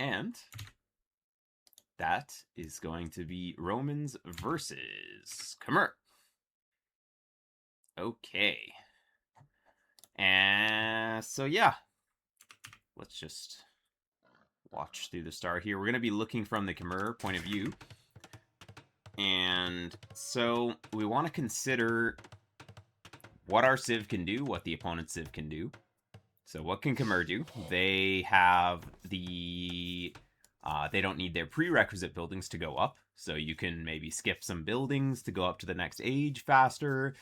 And that is going to be Romans versus Khmer. Okay. And so, yeah. Let's just watch through the start here. We're going to be looking from the Khmer point of view. And so we want to consider what our Civ can do, what the opponent's Civ can do. So what can Khmer do? They have the... they don't need their prerequisite buildings to go up. So you can maybe skip some buildings to go up to the next age faster.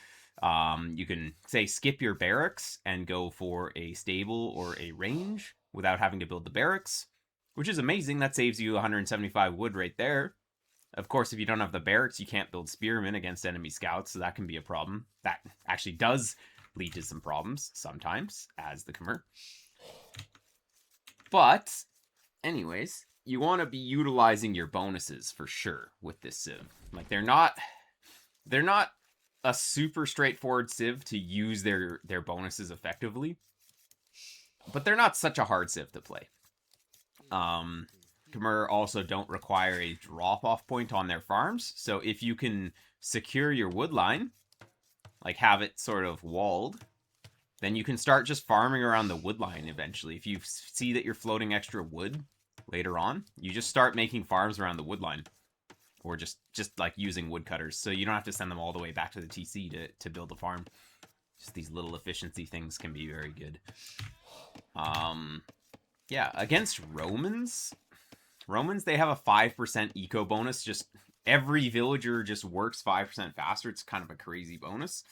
You can, say, skip your barracks and go for a stable or a range without having to build the barracks, which is amazing. That saves you 175 wood right there. Of course, if you don't have the barracks, you can't build spearmen against enemy scouts, so that can be a problem. That actually does lead to some problems sometimes, as the Khmer. But, anyways, you want to be utilizing your bonuses for sure with this Civ. Like, they're not a super straightforward Civ to use their bonuses effectively, but they're not such a hard Civ to play. Khmer also don't require a drop-off point on their farms, so if you can secure your wood line, like have it sort of walled, then you can start just farming around the wood line eventually. If you see that you're floating extra wood later on, you just start making farms around the wood line. Or just like using woodcutters, so you don't have to send them all the way back to the TC to build a farm. Just these little efficiency things can be very good. Yeah, against Romans, they have a 5% eco bonus. Just every villager just works 5% faster. It's kind of a crazy bonus.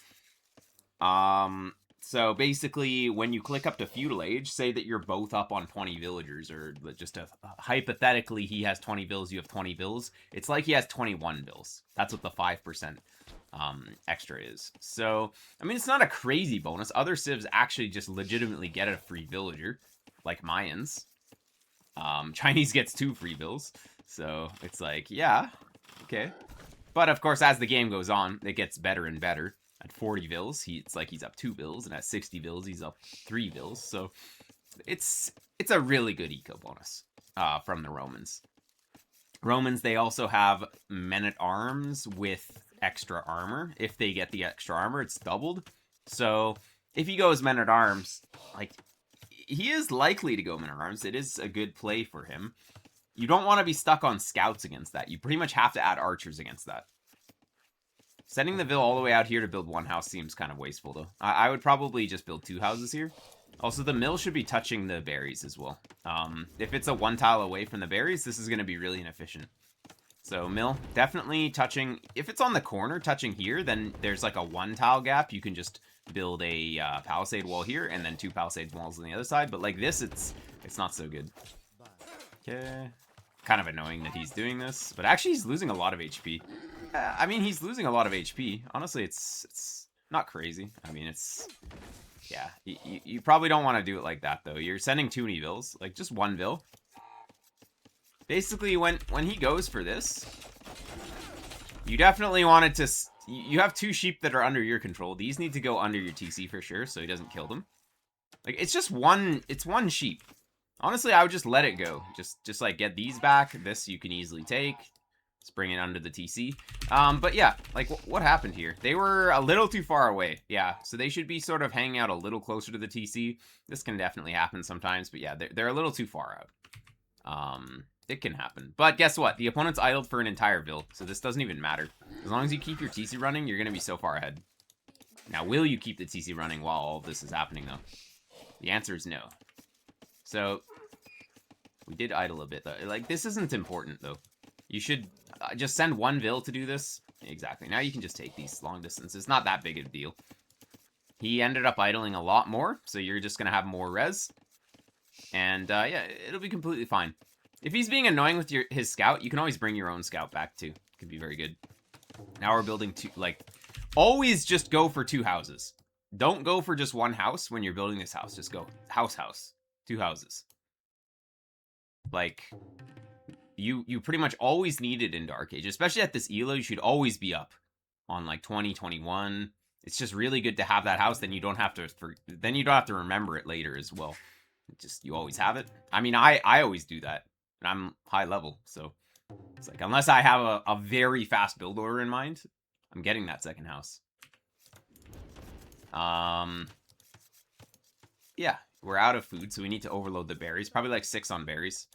So basically, when you click up to Feudal Age, say that you're both up on 20 villagers, or just hypothetically he has 20 vills, you have 20 vills. It's like he has 21 vills. That's what the 5% extra is. So, I mean, it's not a crazy bonus. Other civs actually just legitimately get a free villager, like Mayans. Chinese gets 2 free vills. So, it's like, yeah, okay. But, of course, as the game goes on, it gets better and better. At 40 vills, it's like he's up 2 vills, and at 60 vills, he's up 3 vills. So it's a really good eco bonus from the Romans. Romans, they also have men-at-arms with extra armor. If they get the extra armor, it's doubled. So if he goes men-at-arms, like, he is likely to go men-at-arms. It is a good play for him. You don't want to be stuck on scouts against that. You pretty much have to add archers against that. Sending the Vill all the way out here to build 1 house seems kind of wasteful, though. I would probably just build 2 houses here. Also, the mill should be touching the berries as well. If it's a 1 tile away from the berries, this is going to be really inefficient. So, mill, definitely touching... If it's on the corner, touching here, then there's like a 1 tile gap. You can just build a palisade wall here, and then 2 palisade walls on the other side. But like this, it's not so good. Okay. Kind of annoying that he's doing this. But actually, he's losing a lot of HP. I mean, he's losing a lot of HP. Honestly, it's not crazy. I mean, it's... Yeah, you probably don't want to do it like that, though. You're sending too many vills. Like, just 1 vill. Basically, when he goes for this, you definitely wanted to... You have 2 sheep that are under your control. These need to go under your TC for sure, so he doesn't kill them. Like, it's just one... It's 1 sheep. Honestly, I would just let it go. Just like, get these back. This you can easily take. Let's bring it under the TC. But yeah, like, what happened here? They were a little too far away. Yeah, so they should be sort of hanging out a little closer to the TC. This can definitely happen sometimes, but yeah, they're a little too far out. It can happen. But guess what? The opponent's idled for an entire vill, so this doesn't even matter. As long as you keep your TC running, you're going to be so far ahead. Now, will you keep the TC running while all this is happening, though? The answer is no. So, we did idle a bit, though. Like, this isn't important, though. You should just send 1 vill to do this. Exactly. Now you can just take these long distances. Not that big of a deal. He ended up idling a lot more, so you're just going to have more res. And, yeah, it'll be completely fine. If he's being annoying with his scout, you can always bring your own scout back, too. It could be very good. Now we're building 2, like, always just go for 2 houses. Don't go for just 1 house when you're building this house. Just go house. 2 houses. Like... You pretty much always need it in Dark Age. Especially at this elo, you should always be up on like 20, 21. It's just really good to have that house, then you don't have to remember it later as well. Just, you always have it. I mean, I always do that. And I'm high level, so it's like, unless I have a very fast build order in mind, I'm getting that second house. Yeah, we're out of food, so we need to overload the berries. Probably like 6 on berries.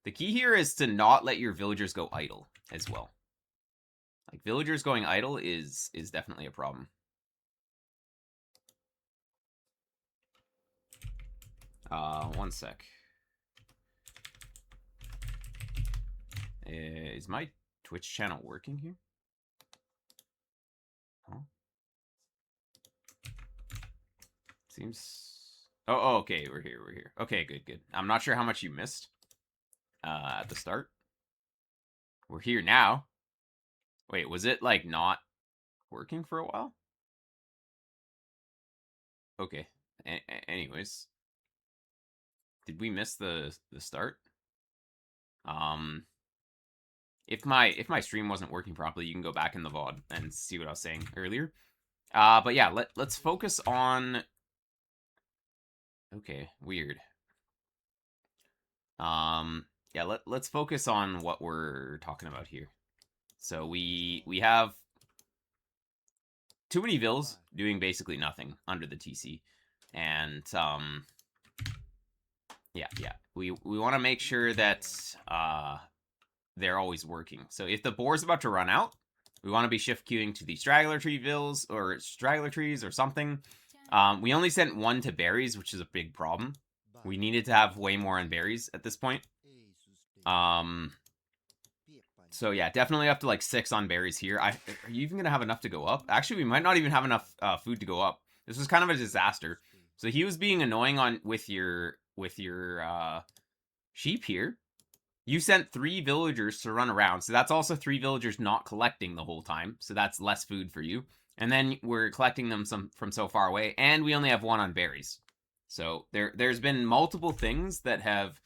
The key here is to not let your villagers go idle as well. Like, villagers going idle is definitely a problem. One sec. Is my Twitch channel working here? Huh? Seems... Oh, okay, we're here, we're here. Okay, good. I'm not sure how much you missed at the start. We're here now. Wait, was it, like, not working for a while? Okay. Anyways. Did we miss the start? If my stream wasn't working properly, you can go back in the VOD and see what I was saying earlier. But yeah, let's focus on... Okay, weird. Yeah, let's focus on what we're talking about here. So we have too many vills doing basically nothing under the TC. And yeah. We want to make sure that they're always working. So if the boar's about to run out, we want to be shift queuing to the straggler tree vills or straggler trees or something. We only sent 1 to berries, which is a big problem. We needed to have way more on berries at this point. So yeah, definitely up to like 6 on berries here. Are you even gonna have enough to go up? Actually, we might not even have enough food to go up. This was kind of a disaster. So he was being annoying with your sheep here. You sent 3 villagers to run around, so that's also 3 villagers not collecting the whole time. So that's less food for you. And then we're collecting them from so far away, and we only have 1 on berries. So there's been multiple things that have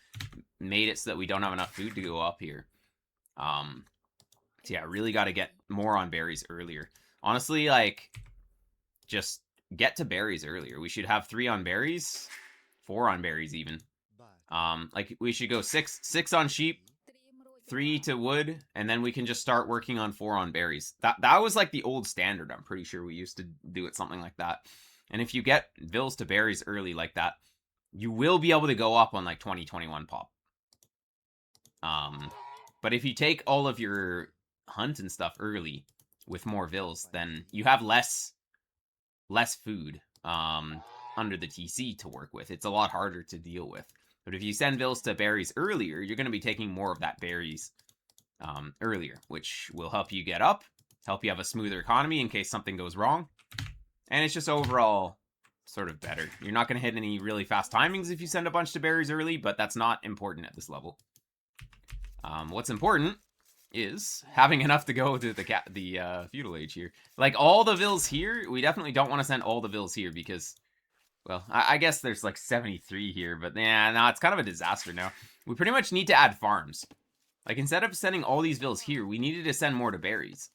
made it so that we don't have enough food to go up here. So yeah, really got to get more on berries earlier. Honestly, like, just get to berries earlier. We should have 3 on berries, 4 on berries even. Like, we should go 6 on sheep, 3 to wood, and then we can just start working on 4 on berries. That was like the old standard. I'm pretty sure we used to do it something like that. And if you get vills to berries early like that, you will be able to go up on like 2021 pop. But if you take all of your hunt and stuff early with more vills, then you have less food under the TC to work with. It's a lot harder to deal with. But if you send vills to berries earlier, you're going to be taking more of that berries earlier, which will help you get up, help you have a smoother economy in case something goes wrong. And it's just overall sort of better. You're not going to hit any really fast timings if you send a bunch to berries early, but that's not important at this level. What's important is having enough to go to the feudal age here. Like, all the vills here, we definitely don't want to send all the vills here because, well, I guess there's like 73 here, but yeah, no, it's kind of a disaster now. We pretty much need to add farms. Like, instead of sending all these vills here, we needed to send more to berries.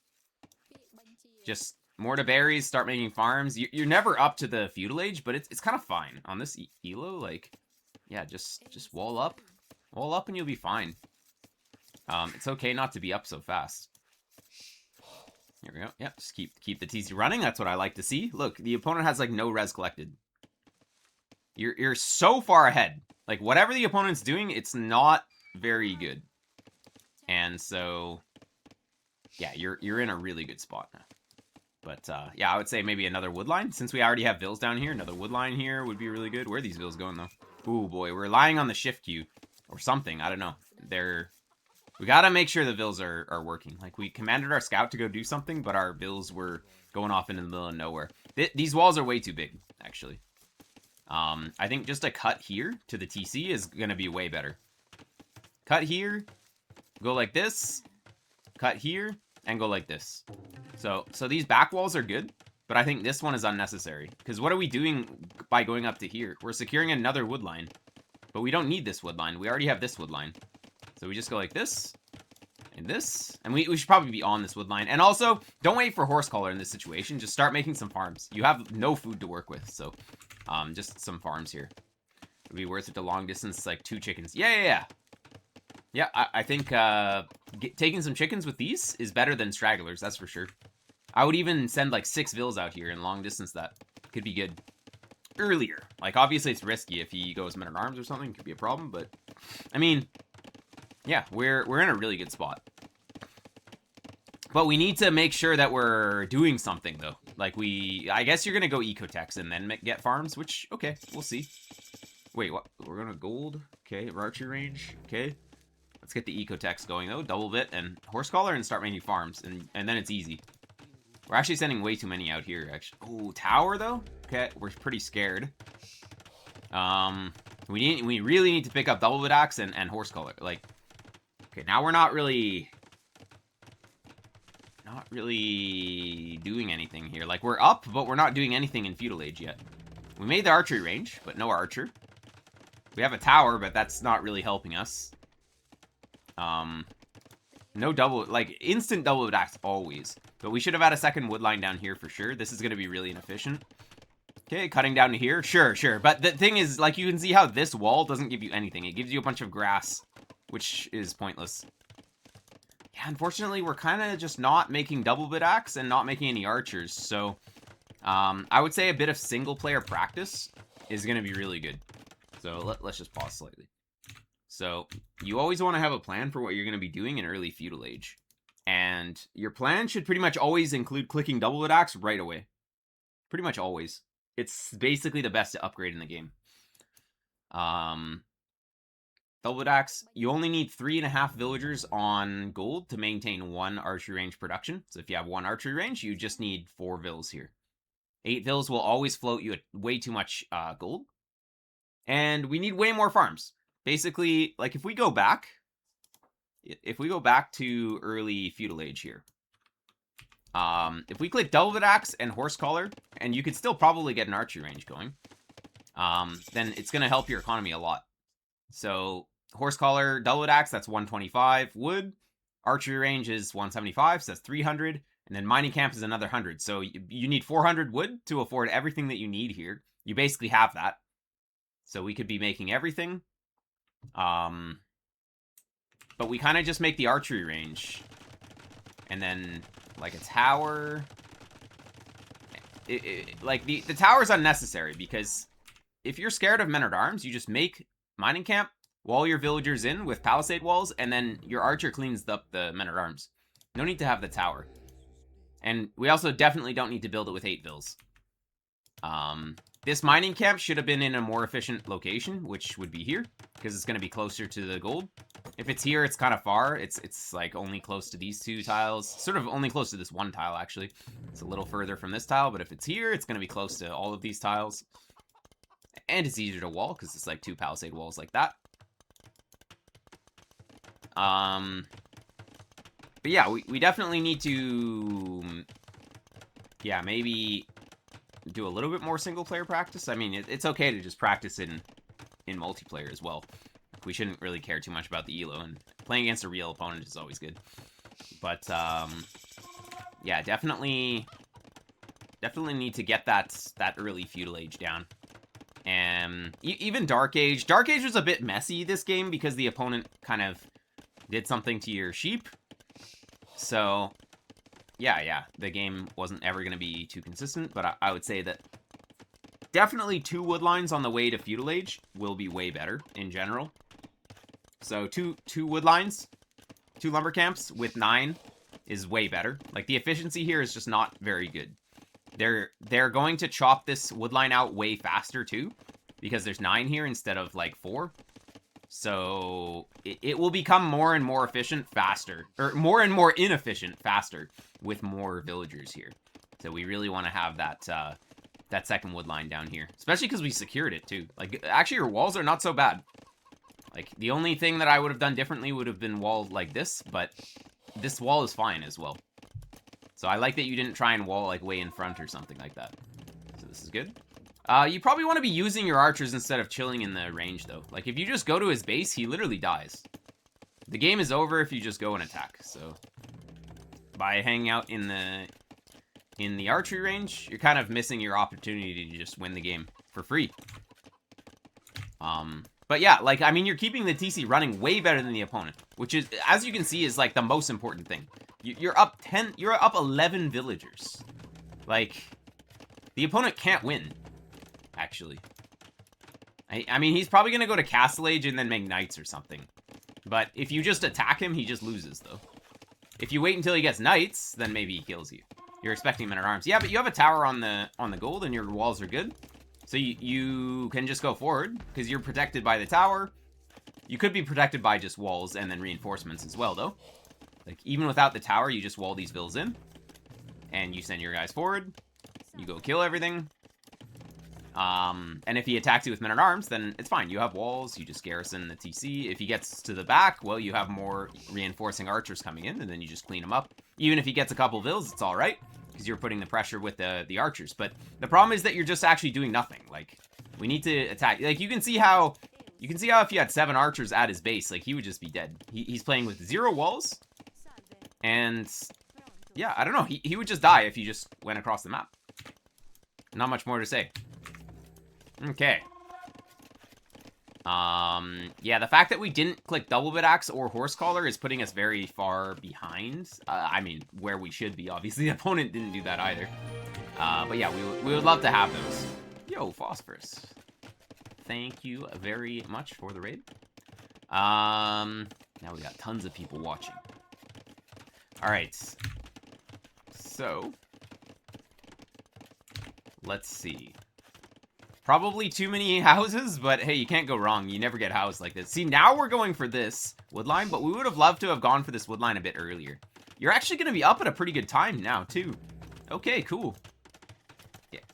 Just more to berries, start making farms. You're never up to the feudal age, but it's kind of fine. On this elo, like, yeah, just wall up. Wall up and you'll be fine. It's okay not to be up so fast. Here we go. Yeah, just keep the TC running. That's what I like to see. Look, the opponent has like no res collected. You're so far ahead. Like, whatever the opponent's doing, it's not very good. And so, yeah, you're in a really good spot now. But yeah, I would say maybe another wood line. Since we already have vills down here, another wood line here would be really good. Where are these vills going, though? Ooh, boy, we're relying on the shift queue. Or something, I don't know. We gotta make sure the vills are working. Like, we commanded our scout to go do something, but our vills were going off into the middle of nowhere. These walls are way too big, actually. I think just a cut here to the TC is gonna be way better. Cut here, go like this, cut here, and go like this. So these back walls are good, but I think this one is unnecessary. Because what are we doing by going up to here? We're securing another wood line. But we don't need this wood line. We already have this wood line. So we just go like this, and this. And we should probably be on this wood line. And also, don't wait for horse collar in this situation. Just start making some farms. You have no food to work with, so just some farms here. It would be worth it to long distance, like 2 chickens. Yeah. Yeah, I think taking some chickens with these is better than stragglers, that's for sure. I would even send like 6 vills out here and long distance that. Could be good. Earlier. Like, obviously it's risky if he goes men-at-arms or something. Could be a problem, but... I mean... Yeah, we're in a really good spot. But we need to make sure that we're doing something, though. Like, I guess you're gonna go Ecotex and then get farms, which... Okay, we'll see. Wait, what? We're gonna gold? Okay, archery range. Okay. Let's get the Ecotex going, though. Double bit and horse collar and start making farms. And then it's easy. We're actually sending way too many out here, actually. Oh, tower, though? Okay, we're pretty scared. We really need to pick up double bit axe and horse collar. Like, okay, now we're not really doing anything here. Like, we're up, but we're not doing anything in Feudal Age yet. We made the archery range, but no archer. We have a tower, but that's not really helping us. No double, like, instant double axe always. But we should have had a second wood line down here for sure. This is going to be really inefficient. Okay, cutting down to here. Sure. But the thing is, like, you can see how this wall doesn't give you anything. It gives you a bunch of grass, which is pointless. Yeah, unfortunately, we're kind of just not making double bit axe and not making any archers. So, I would say a bit of single player practice is going to be really good. So, let's just pause slightly. So, you always want to have a plan for what you're going to be doing in early Feudal Age. And your plan should pretty much always include clicking double bit axe right away. Pretty much always. It's basically the best upgrade in the game. Double bit axe, you only need 3.5 villagers on gold to maintain 1 archery range production. So if you have 1 archery range, you just need 4 vills here. 8 vills will always float you at way too much gold. And we need way more farms. Basically, like, if we go back to early Feudal Age here, if we click double bit axe and horse collar, and you could still probably get an archery range going, then it's going to help your economy a lot. So, horse collar, double bit axe, that's 125. Wood, archery range is 175, so that's 300. And then mining camp is another 100. So, you need 400 wood to afford everything that you need here. You basically have that. So, we could be making everything. But we kind of just make the archery range. And then, like, a tower. Like, the tower's unnecessary, because if you're scared of men-at-arms, you just make mining camp, wall your villagers in with palisade walls, and then your archer cleans up the men-at-arms. No need to have the tower. And we also definitely don't need to build it with 8 vills. This mining camp should have been in a more efficient location, which would be here, because it's going to be closer to the gold. If it's here, it's kind of far. It's like only close to these 2 tiles. Sort of only close to this 1 tile, actually. It's a little further from this tile, but if it's here, it's going to be close to all of these tiles. And it's easier to wall, because it's like 2 palisade walls like that. But yeah, we definitely need to... Yeah, maybe do a little bit more single-player practice. I mean, it's okay to just practice in multiplayer as well. We shouldn't really care too much about the elo, and playing against a real opponent is always good. But, yeah, definitely need to get that early Feudal Age down. And even Dark Age. Dark Age was a bit messy this game, because the opponent kind of did something to your sheep. So... Yeah, the game wasn't ever going to be too consistent, but I would say that definitely 2 wood lines on the way to Feudal Age will be way better in general. So 2 wood lines, 2 lumber camps with 9 is way better. Like, the efficiency here is just not very good. They're going to chop this wood line out way faster too, because there's 9 here instead of like 4. So it will become more and more efficient faster, or more and more inefficient faster with more villagers here. So we really want to have that second wood line down here, especially because we secured it too. Like, actually, your walls are not so bad. Like, the only thing that I would have done differently would have been walled like this, but this wall is fine as well. So I like that you didn't try and wall like way in front or something like that. So this is good. You probably want to be using your archers instead of chilling in the range, though. Like, if you just go to his base, he literally dies. The game is over if you just go and attack, so... By hanging out in the archery range, you're kind of missing your opportunity to just win the game for free. But yeah, like, I mean, you're keeping the TC running way better than the opponent, which is, as you can see, is like the most important thing. You're up 10, you're up 11 villagers. Like, the opponent can't win, actually. I mean, he's probably gonna go to Castle Age and then make knights or something. But if you just attack him, he just loses, though. If you wait until he gets knights, then maybe he kills you. You're expecting men-at-arms. Yeah, but you have a tower on the gold, and your walls are good. So you can just go forward, because you're protected by the tower. You could be protected by just walls and then reinforcements as well, though. Like, even without the tower, you just wall these villas in. And you send your guys forward. You go kill everything. And if he attacks you with men-at-arms, then it's fine. You have walls, you just garrison the TC. If he gets to the back, well, you have more reinforcing archers coming in, and then you just clean them up. Even if he gets a couple villas, it's alright, because you're putting the pressure with the archers. But the problem is that you're just actually doing nothing. Like, we need to attack. Like, you can see how if you had 7 archers at his base, like, he would just be dead. He's playing with 0 walls, and yeah, I don't know. He would just die if you just went across the map. Not much more to say. Okay. Yeah, the fact that we didn't click double bit axe or horse collar is putting us very far behind. I mean, where we should be, obviously. The opponent didn't do that either. But yeah, we would love to have those. Yo, Phosphorus. Thank you very much for the raid. Now we got tons of people watching. Alright. So, let's see. Probably too many houses, but hey, you can't go wrong. You never get housed like this. See, now we're going for this woodline, but we would have loved to have gone for this woodline a bit earlier. You're actually going to be up at a pretty good time now, too. Okay, cool.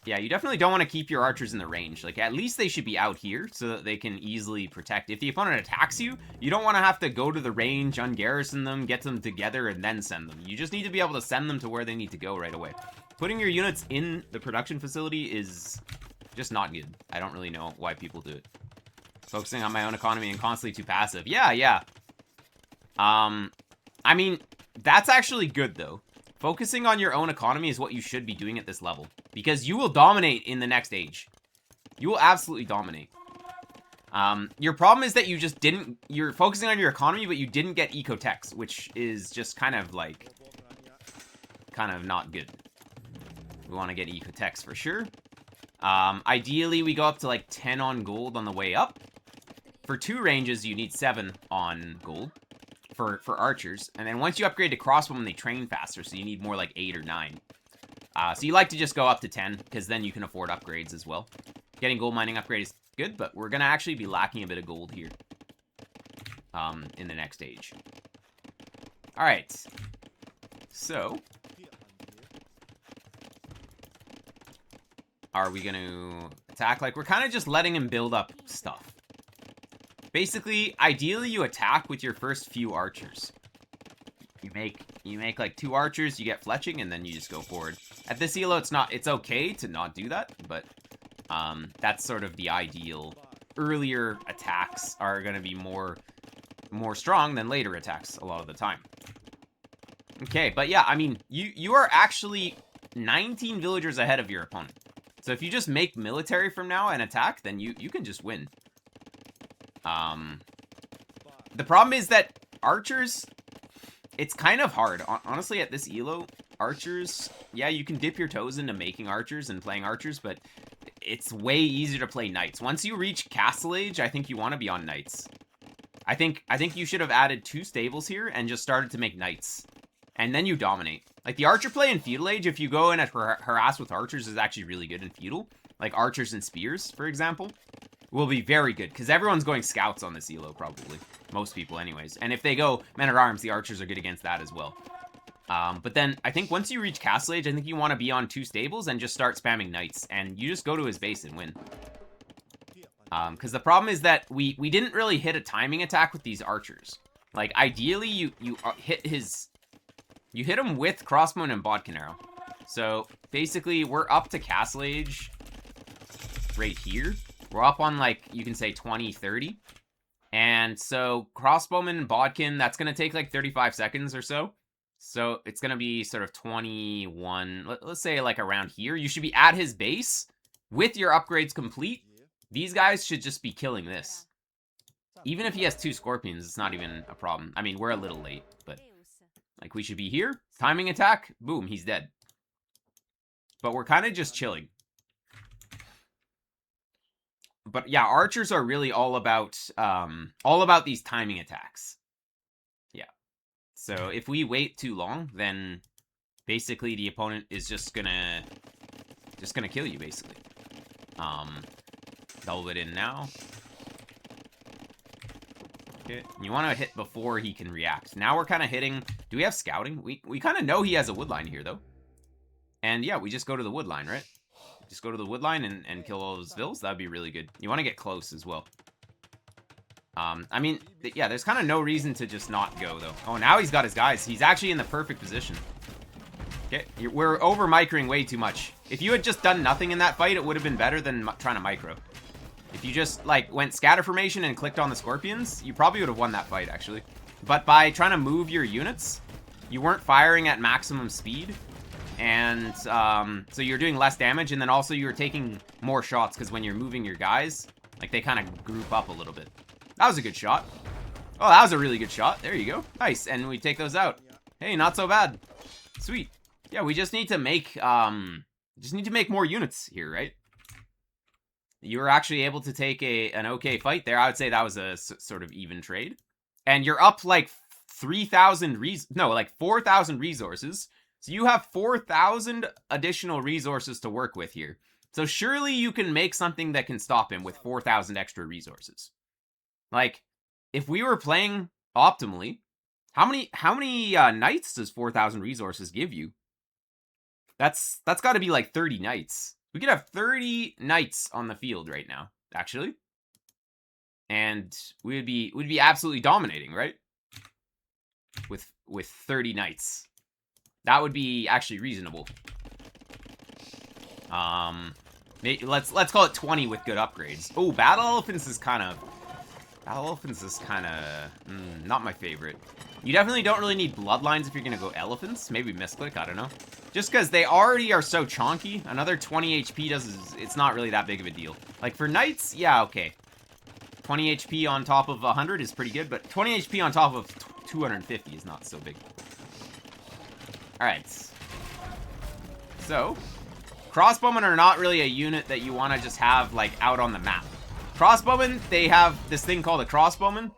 Yeah, you definitely don't want to keep your archers in the range. Like, at least they should be out here so that they can easily protect. If the opponent attacks you, you don't want to have to go to the range, ungarrison them, get them together, and then send them. You just need to be able to send them to where they need to go right away. Putting your units in the production facility is just not good. I don't really know why people do it. Focusing on my own economy and constantly too passive. Yeah. I mean, that's actually good, though. Focusing on your own economy is what you should be doing at this level. Because you will dominate in the next age. You will absolutely dominate. Your problem is that you just didn't... You're focusing on your economy, but you didn't get eco-techs, which is just kind of, like... kind of not good. We want to get eco-techs for sure. Ideally, we go up to, like, 10 on gold on the way up. For 2 ranges, you need 7 on gold. For archers, and then once you upgrade to crossbowmen, they train faster, so you need more like 8 or 9. So you like to just go up to 10, because then you can afford upgrades as well. Getting gold mining upgrade is good, but we're gonna actually be lacking a bit of gold here. In the next stage. Alright. So. Are we gonna attack? Like, we're kind of just letting him build up stuff. Basically, ideally, you attack with your first few archers. You make like 2 archers, you get fletching, and then you just go forward. At this elo, it's okay to not do that, but that's sort of the ideal. Earlier attacks are going to be more strong than later attacks a lot of the time. Okay, but yeah, I mean, you are actually 19 villagers ahead of your opponent. So if you just make military from now and attack, then you can just win. The problem is that archers, it's kind of hard. Honestly, at this elo, archers, yeah, you can dip your toes into making archers and playing archers, but it's way easier to play knights. Once you reach Castle Age, I think you want to be on knights. I think you should have added 2 stables here and just started to make knights. And then you dominate. Like, the archer play in Feudal Age, if you go in and harass with archers, is actually really good in Feudal. Like, archers and spears, for example. Will be very good, because everyone's going scouts on this elo, probably. Most people, anyways. And if they go men-at-arms, the archers are good against that as well. But then, I think once you reach Castle Age, I think you want to be on 2 stables and just start spamming knights. And you just go to his base and win. Because the problem is that we didn't really hit a timing attack with these archers. Like, ideally, you hit his... You hit him with crossbowman and bodkin arrow. So, basically, we're up to Castle Age right here. We're up on, like, you can say 20, 30. And so, crossbowman and bodkin, that's going to take, like, 35 seconds or so. So, it's going to be sort of 21, let's say, like, around here. You should be at his base with your upgrades complete. These guys should just be killing this. Even if he has 2 scorpions, it's not even a problem. I mean, we're a little late, but like we should be here. Timing attack, boom, he's dead. But we're kind of just chilling. But yeah, archers are really all about these timing attacks. Yeah. So if we wait too long, then basically the opponent is just gonna kill you, basically. Double it in now. Okay. You want to hit before he can react. Now we're kind of hitting. Do we have scouting? We kind of know he has a wood line here, though. And yeah, we just go to the wood line, right? Just go to the wood line and kill all those vills. That'd be really good. You want to get close as well. I mean, yeah, there's kind of no reason to just not go, though. Oh, now he's got his guys. He's actually in the perfect position. Okay, we're over-microing way too much. If you had just done nothing in that fight, it would have been better than trying to micro. If you just, like, went scatter formation and clicked on the scorpions, you probably would have won that fight, actually. But by trying to move your units, you weren't firing at maximum speed. And so you're doing less damage, and then also you're taking more shots, because when you're moving your guys, like, they kind of group up a little bit. That was a good shot. Oh, that was a really good shot. There you go. Nice. And we take those out. Hey, not so bad. Sweet. Yeah, we just need to make more units here, right? You were actually able to take an okay fight there. I would say that was a sort of even trade. And you're up like 4,000 resources. So you have 4,000 additional resources to work with here. So surely you can make something that can stop him with 4,000 extra resources. Like, if we were playing optimally, how many knights does 4,000 resources give you? That's got to be like 30 knights. We could have 30 knights on the field right now, actually. And we'd be absolutely dominating, right? With 30 knights. That would be actually reasonable. Let's call it 20 with good upgrades. Oh, battle elephants is kind of not my favorite. You definitely don't really need bloodlines if you're gonna go elephants. Maybe misclick, I don't know. Just because they already are so chonky, another 20 HP it's not really that big of a deal. Like for knights, yeah, okay. 20 HP on top of 100 is pretty good, but 20 HP on top of 250 is not so big. Alright. So, crossbowmen are not really a unit that you want to just have, like, out on the map. Crossbowmen, they have this thing called a crossbowman.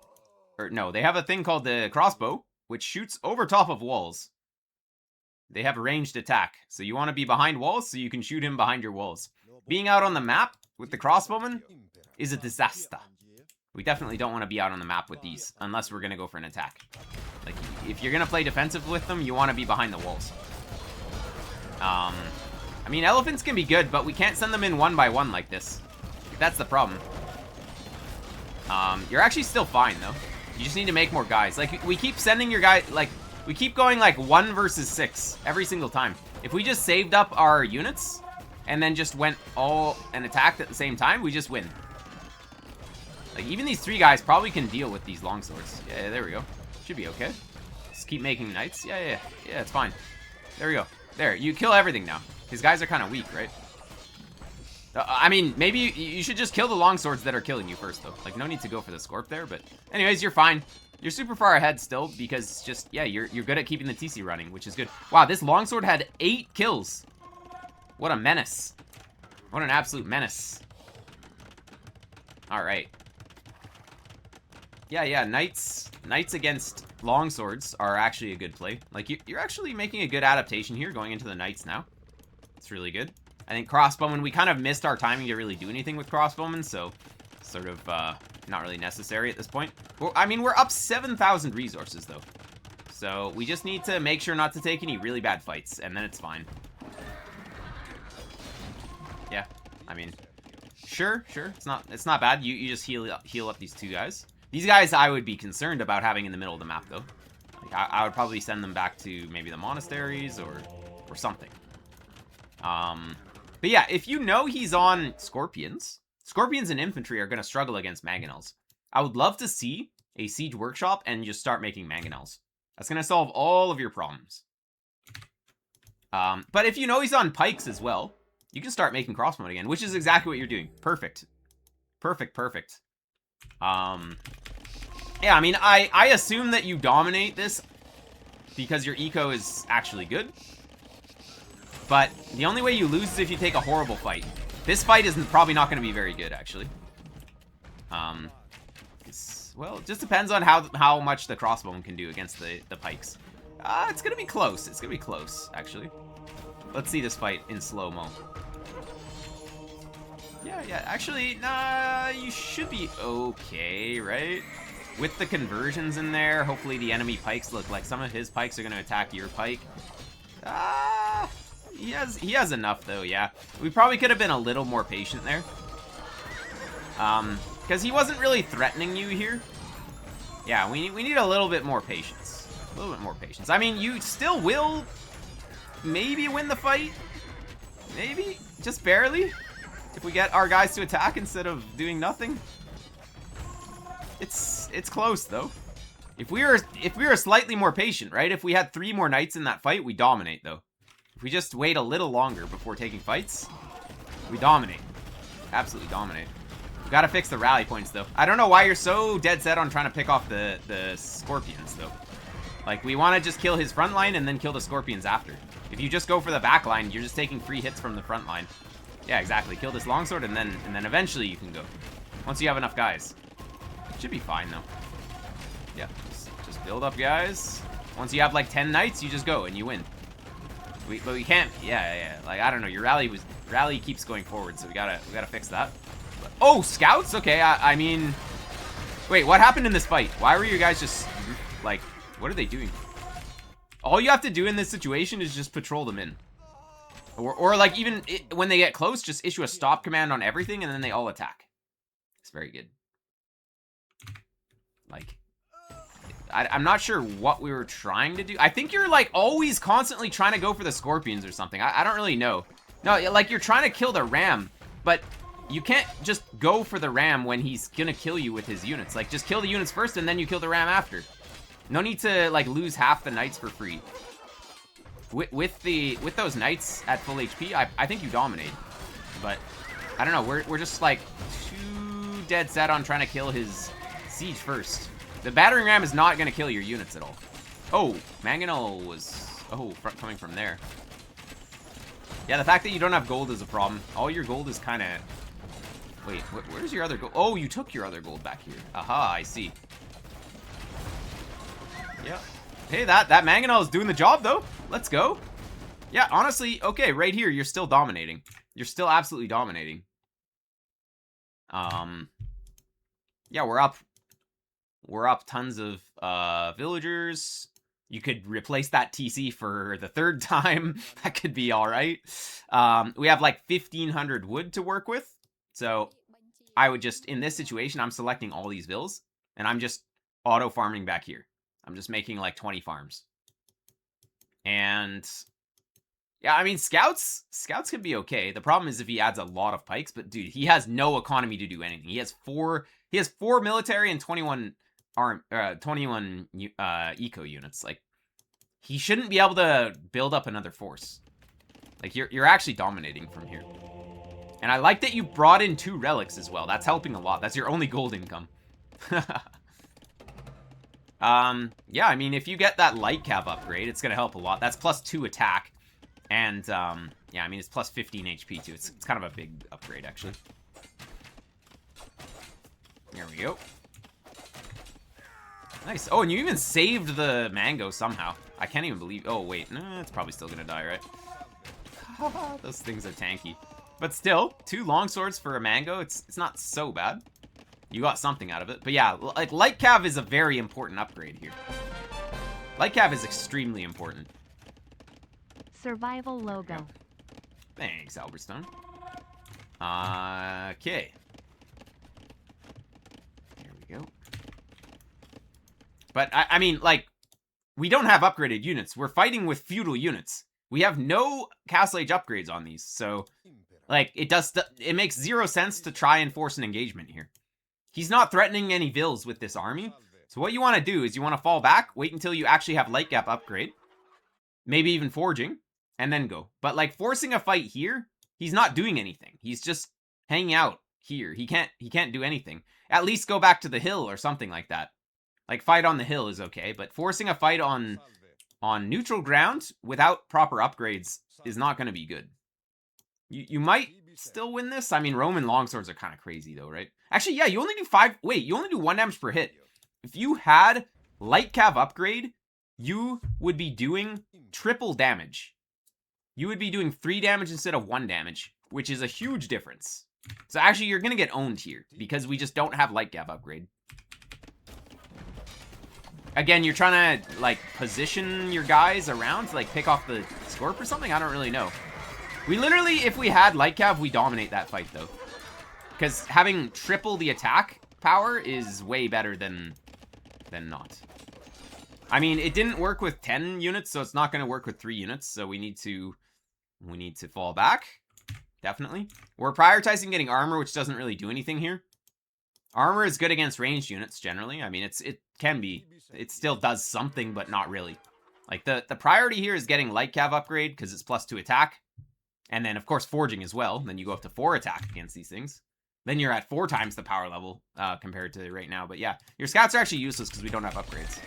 Or, no, they have a thing called the crossbow, which shoots over top of walls. They have a ranged attack, so you want to be behind walls so you can shoot him behind your walls. Being out on the map with the crossbowman is a disaster. We definitely don't want to be out on the map with these, unless we're going to go for an attack. Like, if you're going to play defensive with them, you want to be behind the walls. I mean, elephants can be good, but we can't send them in one by one like this. That's the problem. You're actually still fine, though. You just need to make more guys. Like, we keep sending your guy, like, we keep going, like, 1 versus 6 every single time. If we just saved up our units and then just went all and attacked at the same time, we just win. Like, even these 3 guys probably can deal with these longswords. Yeah, there we go. Should be okay. Just keep making knights. Yeah, it's fine. There we go. There, you kill everything now. His guys are kind of weak, right? I mean, maybe you should just kill the longswords that are killing you first, though. Like, no need to go for the Scorp there, but anyways, you're fine. You're super far ahead still, because just, yeah, you're good at keeping the TC running, which is good. Wow, this longsword had 8 kills. What a menace. What an absolute menace. Alright. Yeah, knights against longswords are actually a good play. Like, you're actually making a good adaptation here, going into the knights now. It's really good. I think crossbowmen, we kind of missed our timing to really do anything with crossbowmen, so sort of not really necessary at this point. Well, I mean, we're up 7,000 resources, though. So we just need to make sure not to take any really bad fights, and then it's fine. Yeah, I mean, sure. It's not bad. You just heal up these 2 guys. These guys I would be concerned about having in the middle of the map, though. Like, I would probably send them back to maybe the monasteries or something. But yeah, if you know he's on Scorpions and infantry are going to struggle against Mangonels. I would love to see a siege workshop and just start making Mangonels. That's going to solve all of your problems. But if you know he's on pikes as well, you can start making crossbowmen again, which is exactly what you're doing. Perfect. Perfect. Yeah, I mean, I assume that you dominate this because your eco is actually good. But the only way you lose is if you take a horrible fight. This fight is probably not going to be very good, actually. Well, it just depends on how much the crossbowman can do against the pikes. It's going to be close. It's going to be close, actually. Let's see this fight in slow-mo. Yeah, actually, nah, you should be okay, right? With the conversions in there, hopefully the enemy pikes look like some of his pikes are going to attack your pike. He has enough, though, yeah. We probably could have been a little more patient there. Because he wasn't really threatening you here. Yeah, we need a little bit more patience. A little bit more patience. I mean, you still will maybe win the fight. Maybe. Just barely. If we get our guys to attack instead of doing nothing. It's close, though. If we were slightly more patient, right? If we had 3 more knights in that fight, we dominate, though. If we just wait a little longer before taking fights, we dominate. Absolutely dominate. We gotta fix the rally points, though. I don't know why you're so dead set on trying to pick off the scorpions, though. Like, we want to just kill his front line and then kill the scorpions after. If you just go for the back line, you're just taking free hits from the front line. Yeah, exactly. Kill this longsword and then eventually you can go. Once you have enough guys. Should be fine, though. Yeah, just build up, guys. Once you have, like, 10 knights, you just go and you win. But we can't. Yeah. Like, I don't know. Your rally keeps going forward, so we gotta fix that. But, oh, scouts? Okay, I mean, wait, what happened in this fight? Why were you guys just like? What are they doing? All you have to do in this situation is just patrol them in, or like even when they get close, just issue a stop command on everything, and then they all attack. It's very good. Like, I'm not sure what we were trying to do. I think you're, like, always constantly trying to go for the scorpions or something. I don't really know. No, like, you're trying to kill the ram, but you can't just go for the ram when he's gonna kill you with his units. Like, just kill the units first, and then you kill the ram after. No need to, like, lose half the knights for free. With those knights at full HP, I think you dominate. But, I don't know. We're just, like, too dead set on trying to kill his siege first. The battering ram is not going to kill your units at all. Oh, Mangonel was... Oh, coming from there. Yeah, the fact that you don't have gold is a problem. All your gold is kind of... Wait, where's your other gold? Oh, you took your other gold back here. Aha, I see. Yeah. Hey, that Mangonel is doing the job, though. Let's go. Yeah, honestly, okay, right here, you're still dominating. You're still absolutely dominating. Yeah, we're up. We're up tons of villagers. You could replace that TC for the 3rd time. That could be all right. We have like 1,500 wood to work with. So I would just, in this situation, I'm selecting all these vills. And I'm just auto-farming back here. I'm just making like 20 farms. And yeah, I mean, scouts could be okay. The problem is if he adds a lot of pikes. But dude, he has no economy to do anything. He has 4 military and 21... 21 eco units. Like, he shouldn't be able to build up another force. Like, you're actually dominating from here. And I like that you brought in 2 relics as well. That's helping a lot. That's your only gold income. Yeah, I mean, if you get that light cav upgrade, it's gonna help a lot. That's plus 2 attack. And, yeah, I mean, it's plus 15 HP too. It's kind of a big upgrade, actually. There we go. Nice. Oh, and you even saved the mango somehow. I can't even believe... Oh, wait. Nah, it's probably still gonna die, right? Those things are tanky. But still, 2 longswords for a mango, it's not so bad. You got something out of it. But yeah, like, light cav is a very important upgrade here. Light cav is extremely important. Survival logo. Yeah. Thanks, Albertstone. Okay. There we go. But, I mean, like, we don't have upgraded units. We're fighting with feudal units. We have no Castle Age upgrades on these. So, like, it makes 0 sense to try and force an engagement here. He's not threatening any vills with this army. So what you want to do is you want to fall back, wait until you actually have light gap upgrade. Maybe even forging, and then go. But, like, forcing a fight here, he's not doing anything. He's just hanging out here. He can't do anything. At least go back to the hill or something like that. Like, fight on the hill is okay, but forcing a fight on neutral ground without proper upgrades is not going to be good. You might still win this. I mean, Roman longswords are kind of crazy, though, right? Actually, yeah, you only do 5... Wait, you only do 1 damage per hit. If you had light cav upgrade, you would be doing triple damage. You would be doing 3 damage instead of 1 damage, which is a huge difference. So actually, you're going to get owned here, because we just don't have light cav upgrade. Again, you're trying to, like, position your guys around to, like, pick off the Scorp or something? I don't really know. We literally, if we had light cav, we dominate that fight, though. Because having triple the attack power is way better than not. I mean, it didn't work with 10 units, so it's not going to work with 3 units, so we need to fall back. Definitely. We're prioritizing getting armor, which doesn't really do anything here. Armor is good against ranged units, generally. I mean, it can be. It still does something, but not really. Like, the priority here is getting light cav upgrade, because it's +2 attack. And then, of course, forging as well. Then you go up to 4 attack against these things. Then you're at 4 times the power level, compared to right now. But yeah, your scouts are actually useless, because we don't have upgrades.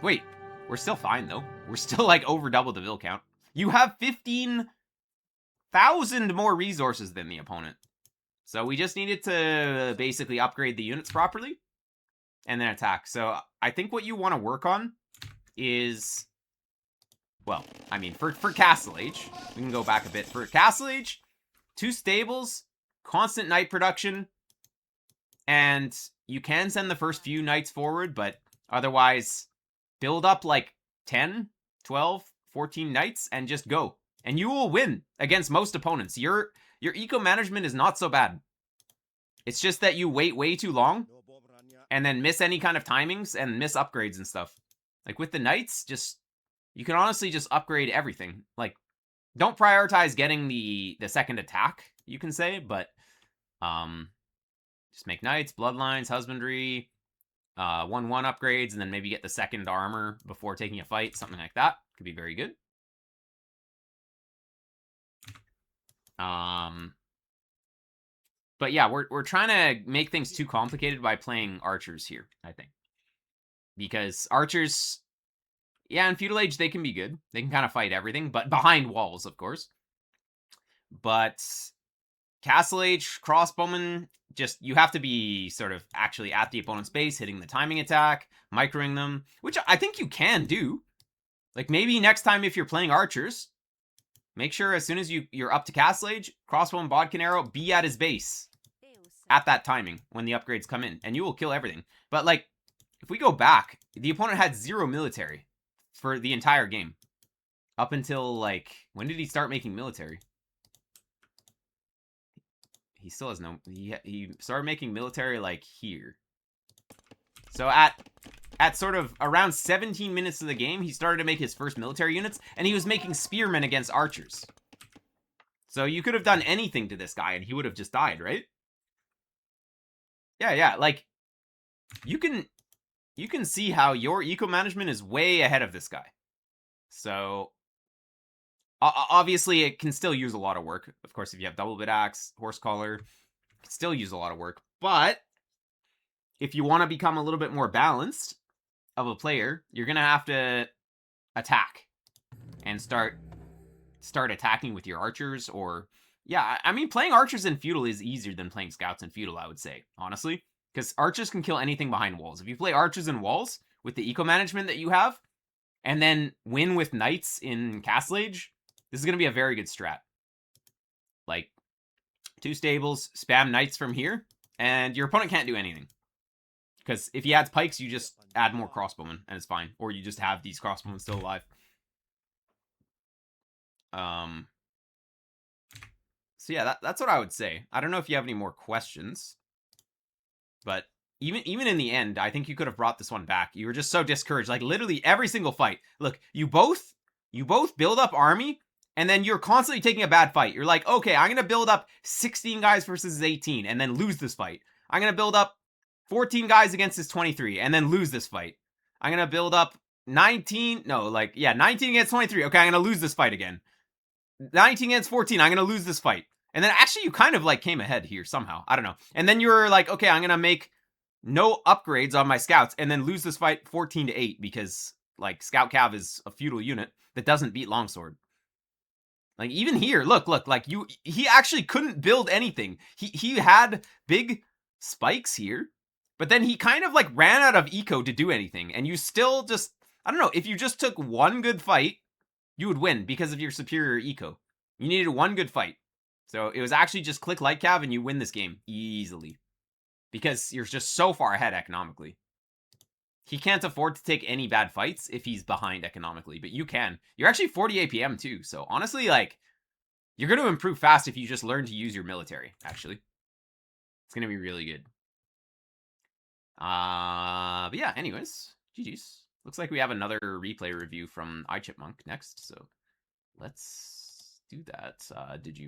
Wait. We're still fine, though. We're still, like, over double the vill count. You have 15,000 more resources than the opponent. So we just needed to basically upgrade the units properly and then attack. So I think what you want to work on is, well, I mean, for Castle Age, we can go back a bit. For Castle Age, 2 stables, constant knight production, and you can send the first few knights forward, but otherwise build up like 10, 12, 14 knights and just go. And you will win against most opponents. Your eco management is not so bad. It's just that you wait way too long and then miss any kind of timings and miss upgrades and stuff. Like with the knights, you can honestly just upgrade everything. Like, don't prioritize getting the second attack, you can say, but just make knights, bloodlines, husbandry, 1/1 upgrades, and then maybe get the second armor before taking a fight, something like that. Could be very good. But yeah, we're trying to make things too complicated by playing archers here, I think. Because archers, yeah, in Feudal Age, they can be good. They can kind of fight everything, but behind walls, of course. But Castle Age, crossbowmen, just, you have to be sort of actually at the opponent's base, hitting the timing attack, microing them, which I think you can do. Like, maybe next time if you're playing archers, make sure as soon as you're up to Castle Age, crossbowman bodkin arrow, be at his base at that timing when the upgrades come in, and you will kill everything. But, like, if we go back, the opponent had 0 military for the entire game. Up until, like, when did he start making military? He still has no... He started making military, like, here. So at sort of around 17 minutes of the game, he started to make his first military units, and he was making spearmen against archers. So you could have done anything to this guy, and he would have just died, right? Yeah, like, you can see how your eco-management is way ahead of this guy. So, obviously, it can still use a lot of work. Of course, if you have double bit axe, horse collar, it can still use a lot of work. But if you want to become a little bit more balanced of a player, you're going to have to attack and start attacking with your archers. Or, yeah, I mean, playing archers in Feudal is easier than playing scouts in Feudal, I would say, honestly. Because archers can kill anything behind walls. If you play archers in walls with the eco management that you have, and then win with knights in Castle Age, this is going to be a very good strat. Like, 2 stables, spam knights from here, and your opponent can't do anything. Because if he adds pikes, you just add more crossbowmen, and it's fine. Or you just have these crossbowmen still alive. So yeah, that's what I would say. I don't know if you have any more questions. But even in the end, I think you could have brought this one back. You were just so discouraged. Like, literally every single fight. Look, you both build up army, and then you're constantly taking a bad fight. You're like, okay, I'm going to build up 16 guys versus 18, and then lose this fight. I'm going to build up 14 guys against this 23, and then lose this fight. I'm going to build up 19 against 23. Okay, I'm going to lose this fight again. 19 against 14, I'm going to lose this fight. And then actually you kind of like came ahead here somehow. I don't know. And then you're like, okay, I'm going to make no upgrades on my scouts, and then lose this fight 14-8 because like Scout Cav is a feudal unit that doesn't beat Longsword. Like even here, look, like he actually couldn't build anything. He had big spikes here, but then he kind of like ran out of eco to do anything, and you still just, I don't know, if you just took one good fight, you would win because of your superior eco. You needed one good fight. So it was actually just click light cav and you win this game easily. Because you're just so far ahead economically. He can't afford to take any bad fights if he's behind economically, but you can. You're actually 40 APM too, so honestly, like, you're going to improve fast if you just learn to use your military, actually. It's going to be really good. But yeah, anyways, GG's. Looks like we have another replay review from iChipmunk next, so let's do that. Did you